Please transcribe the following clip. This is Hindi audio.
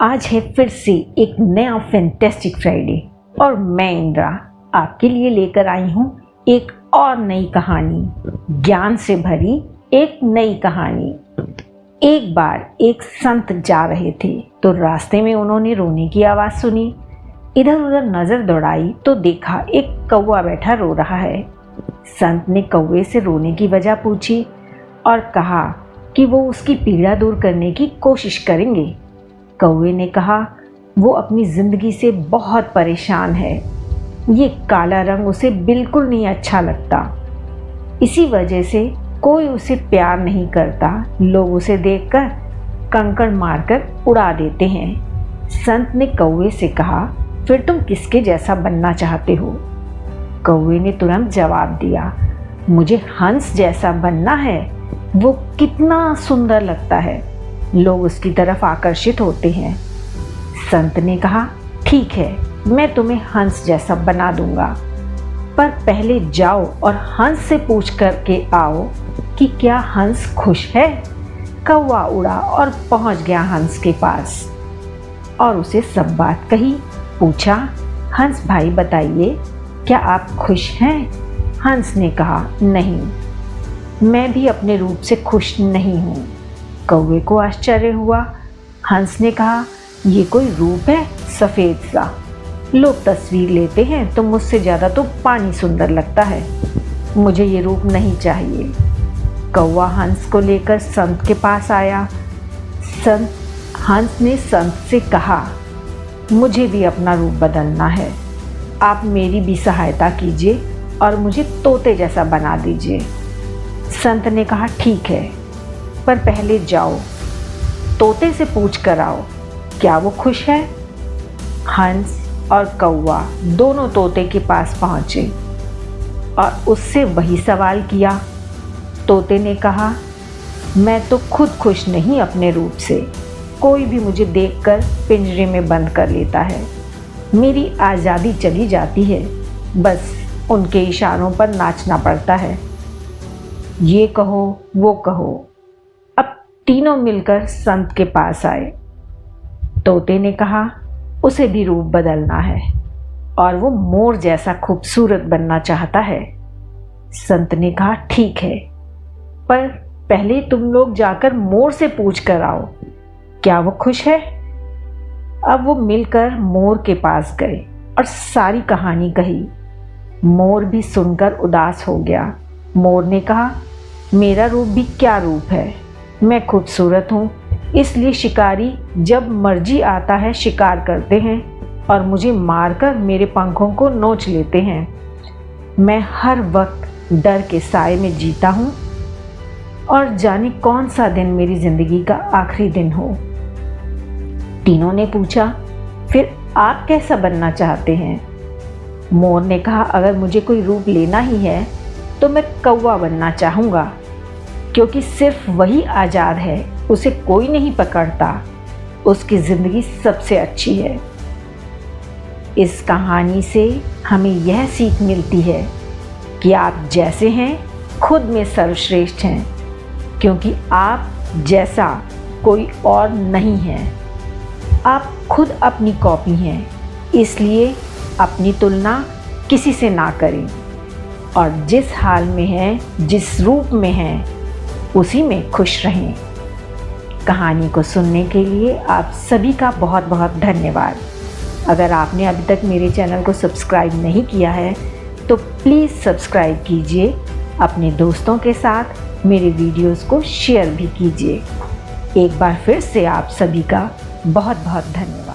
आज है फिर से एक नया फैंटास्टिक फ्राइडे और मैं इंद्रा आपके लिए लेकर आई हूँ एक और नई कहानी, ज्ञान से भरी एक नई कहानी। एक बार एक संत जा रहे थे तो रास्ते में उन्होंने रोने की आवाज़ सुनी। इधर उधर नज़र दौड़ाई तो देखा एक कौवा बैठा रो रहा है। संत ने कौवे से रोने की वजह पूछी और कहा कि वो उसकी पीड़ा दूर करने की कोशिश करेंगे। कौवे ने कहा वो अपनी ज़िंदगी से बहुत परेशान है, ये काला रंग उसे बिल्कुल नहीं अच्छा लगता, इसी वजह से कोई उसे प्यार नहीं करता, लोग उसे देखकर कंकड़ मारकर उड़ा देते हैं। संत ने कौवे से कहा फिर तुम किसके जैसा बनना चाहते हो? कौवे ने तुरंत जवाब दिया मुझे हंस जैसा बनना है, वो कितना सुंदर लगता है, लोग उसकी तरफ आकर्षित होते हैं। संत ने कहा ठीक है, मैं तुम्हें हंस जैसा बना दूंगा, पर पहले जाओ और हंस से पूछ करके आओ कि क्या हंस खुश है। कौवा उड़ा और पहुंच गया हंस के पास और उसे सब बात कही। पूछा हंस भाई बताइए क्या आप खुश हैं? हंस ने कहा नहीं, मैं भी अपने रूप से खुश नहीं हूँ। कौवे को आश्चर्य हुआ। हंस ने कहा ये कोई रूप है सफ़ेद सा, लोग तस्वीर लेते हैं तो मुझसे ज़्यादा तो पानी सुंदर लगता है, मुझे ये रूप नहीं चाहिए। कौवा हंस को लेकर संत के पास आया। हंस ने संत से कहा मुझे भी अपना रूप बदलना है, आप मेरी भी सहायता कीजिए और मुझे तोते जैसा बना दीजिए। संत ने कहा ठीक है, पर पहले जाओ तोते से पूछ कर आओ क्या वो खुश है। हंस और कौवा दोनों तोते के पास पहुँचे और उससे वही सवाल किया। तोते ने कहा मैं तो खुद खुश नहीं अपने रूप से, कोई भी मुझे देखकर पिंजरे में बंद कर लेता है, मेरी आज़ादी चली जाती है, बस उनके इशारों पर नाचना पड़ता है, ये कहो वो कहो। अब तीनों मिलकर संत के पास आए। तोते ने कहा उसे भी रूप बदलना है और वो मोर जैसा खूबसूरत बनना चाहता है। संत ने कहा ठीक है, पर पहले तुम लोग जाकर मोर से पूछ कर आओ क्या वो खुश है। अब वो मिलकर मोर के पास गए और सारी कहानी कही। मोर भी सुनकर उदास हो गया। मोर ने कहा मेरा रूप भी क्या रूप है, मैं खूबसूरत हूँ, इसलिए शिकारी जब मर्जी आता है शिकार करते हैं और मुझे मारकर मेरे पंखों को नोच लेते हैं। मैं हर वक्त डर के साए में जीता हूँ और जाने कौन सा दिन मेरी ज़िंदगी का आखिरी दिन हो। तीनों ने पूछा फिर आप कैसा बनना चाहते हैं? मोर ने कहा अगर मुझे कोई रूप लेना ही है तो मैं कौवा बनना चाहूँगा, क्योंकि सिर्फ वही आज़ाद है, उसे कोई नहीं पकड़ता, उसकी ज़िंदगी सबसे अच्छी है। इस कहानी से हमें यह सीख मिलती है कि आप जैसे हैं खुद में सर्वश्रेष्ठ हैं, क्योंकि आप जैसा कोई और नहीं है, आप खुद अपनी कॉपी हैं, इसलिए अपनी तुलना किसी से ना करें और जिस हाल में हैं, जिस रूप में हैं, उसी में खुश रहें। कहानी को सुनने के लिए आप सभी का बहुत बहुत धन्यवाद। अगर आपने अभी तक मेरे चैनल को सब्सक्राइब नहीं किया है तो प्लीज़ सब्सक्राइब कीजिए, अपने दोस्तों के साथ मेरे वीडियोस को शेयर भी कीजिए। एक बार फिर से आप सभी का बहुत बहुत धन्यवाद।